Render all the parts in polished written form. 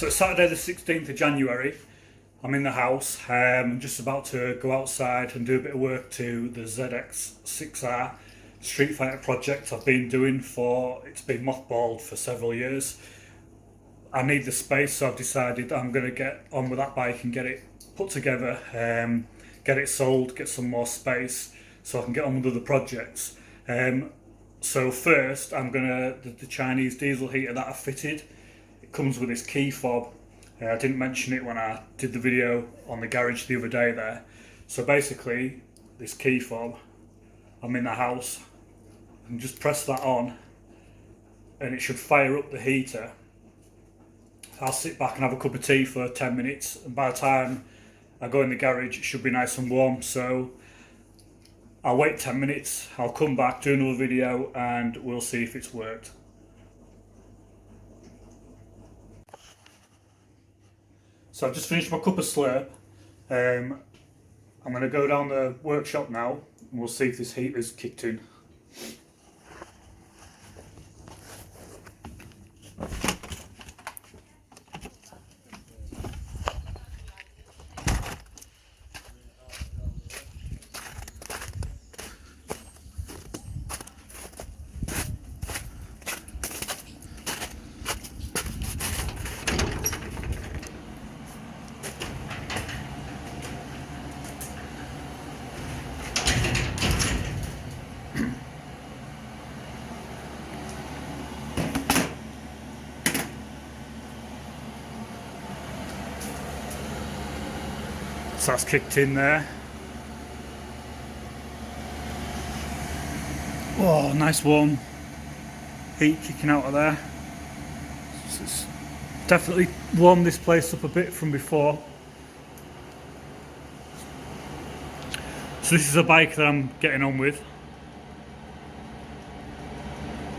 So it's Saturday the 16th of January. I'm in the house. I'm just about to go outside and do a bit of work to the Zx6r streetfighter project I've been doing it's been mothballed for several years. I need the space, so I've decided I'm going to get on with that bike and get it put together, get it sold, get some more space so I can get on with other projects. So first I'm going to, the Chinese diesel heater that I fitted, it comes with this key fob. I didn't mention it when I did the video on the garage the other day there. So basically, this key fob, I'm in the house, and just press that on and it should fire up the heater. I'll sit back and have a cup of tea for 10 minutes, and by the time I go in the garage it should be nice and warm. So I'll wait 10 minutes, I'll come back, do another video, and we'll see if it's worked. So I've just finished my cup of slurp. I'm going to go down the workshop now and we'll see if this heater's kicked in. So that's kicked in there. Oh, nice warm heat kicking out of there. It's definitely warmed this place up a bit from before. So this is a bike that I'm getting on with.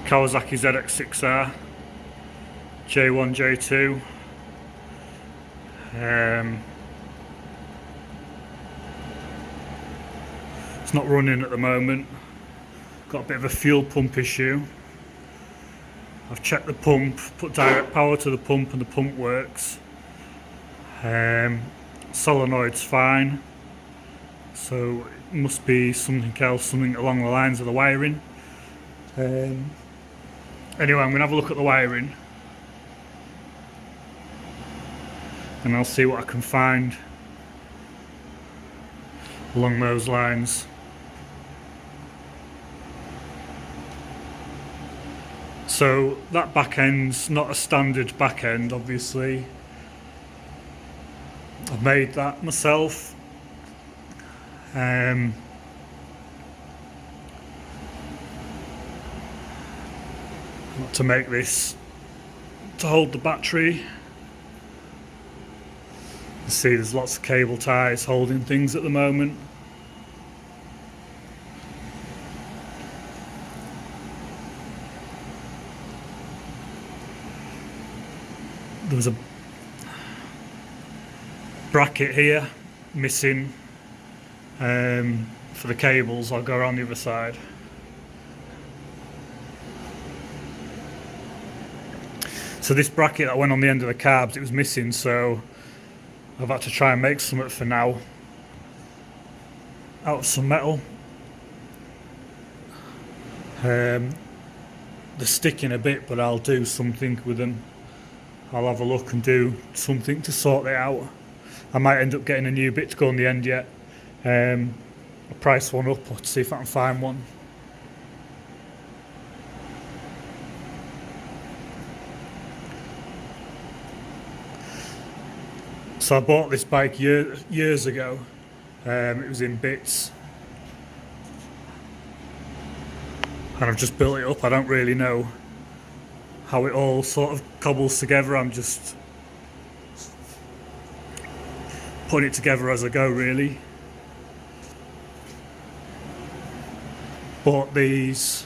Kawasaki Zx6r, J1, J2. It's not running at the moment. Got a bit of a fuel pump issue. I've checked the pump, put direct power to the pump, and the pump works. Solenoid's fine. So it must be something else, something along the lines of the wiring. Anyway, I'm going to have a look at the wiring and I'll see what I can find along those lines. So that back end's not a standard back end, obviously. I've made that myself. Got to make this to hold the battery. You see there's lots of cable ties holding things at the moment. There was a bracket here missing for the cables. I'll go around the other side. So this bracket that went on the end of the carbs, it was missing, so I've had to try and make something for now out of some metal. They're sticking a bit, but I'll do something with them. I'll have a look and do something to sort it out. I might end up getting a new bit to go on the end yet. I'll price one up to see if I can find one. So I bought this bike years ago. It was in bits. And I've just built it up. I don't really know how it all sort of cobbles together. I'm just putting it together as I go, really. Bought these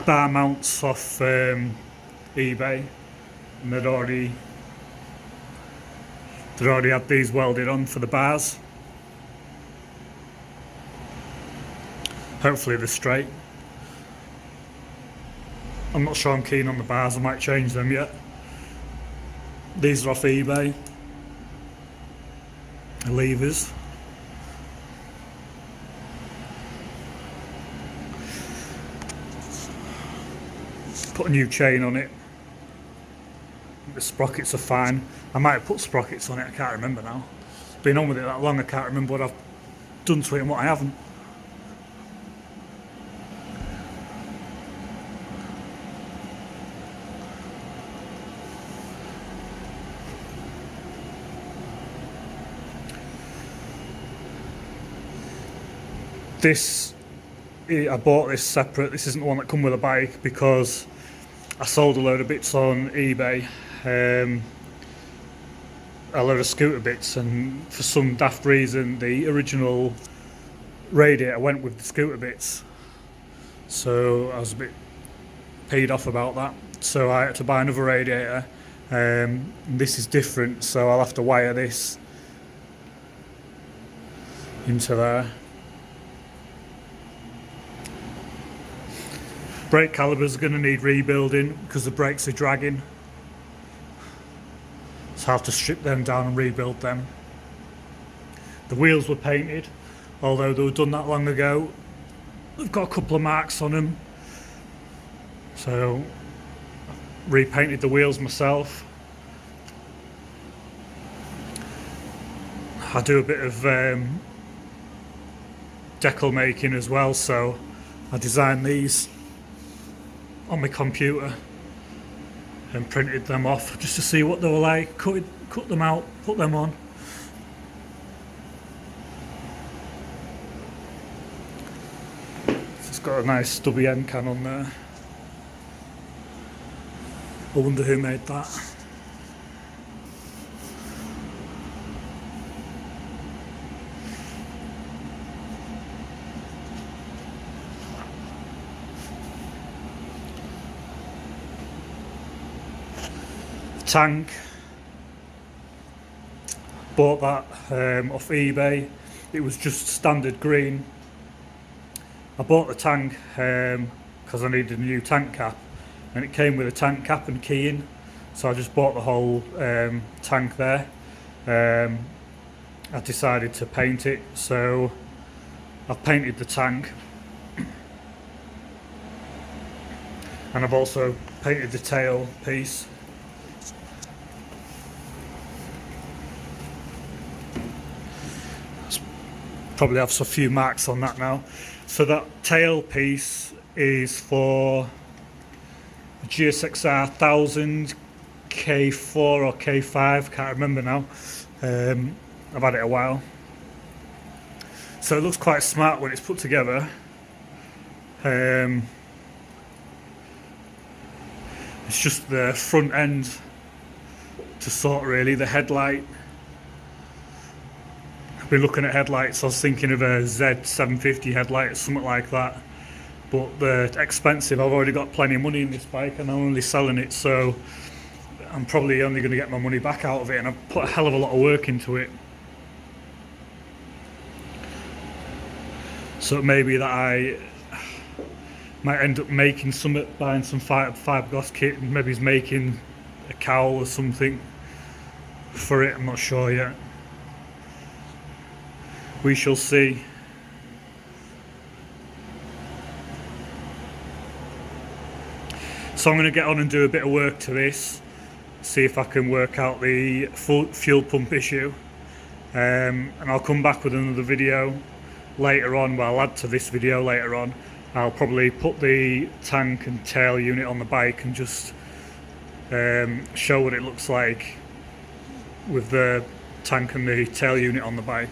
bar mounts off eBay, and they'd already had these welded on for the bars. Hopefully they're straight. I'm not sure I'm keen on the bars, I might change them yet. These are off eBay. The levers. Put a new chain on it. The sprockets are fine. I might have put sprockets on it, I can't remember now. Been on with it that long, I can't remember what I've done to it and what I haven't. I bought this separate. This isn't the one that come with a bike because I sold a load of bits on eBay, a load of scooter bits, and for some daft reason the original radiator went with the scooter bits, so I was a bit paid off about that, so I had to buy another radiator. This is different, so I'll have to wire this into there. Brake calipers are going to need rebuilding because the brakes are dragging, so I'll have to strip them down and rebuild them. The wheels were painted, although they were done that long ago. They've got a couple of marks on them, so I repainted the wheels myself. I do a bit of decal making as well, so I designed these on my computer and printed them off just to see what they were like, cut them out, put them on. It's got a nice stubby end can on there. I wonder who made that. Tank, bought that off eBay. It was just standard green. I bought the tank because I needed a new tank cap, and it came with a tank cap and keying, so I just bought the whole tank there. I decided to paint it, so I've painted the tank, and I've also painted the tail piece. Probably have a few marks on that now. So that tail piece is for a Zx6r 1000 K4 or K5, can't remember now. I've had it a while. So it looks quite smart when it's put together. It's just the front end to sort, really, the headlight. Been looking at headlights. I was thinking of a Z750 headlight or something like that, but they're expensive. I've already got plenty of money in this bike and I'm only selling it, so I'm probably only going to get my money back out of it, and I've put a hell of a lot of work into it. So it may be that I might end up making some, buying some fiberglass kit, and maybe he's making a cowl or something for it. I'm not sure yet. We shall see. So I'm going to get on and do a bit of work to this, see if I can work out the fuel pump issue, and I'll come back with another video later on. Well, I'll add to this video later on. I'll probably put the tank and tail unit on the bike and just show what it looks like with the tank and the tail unit on the bike.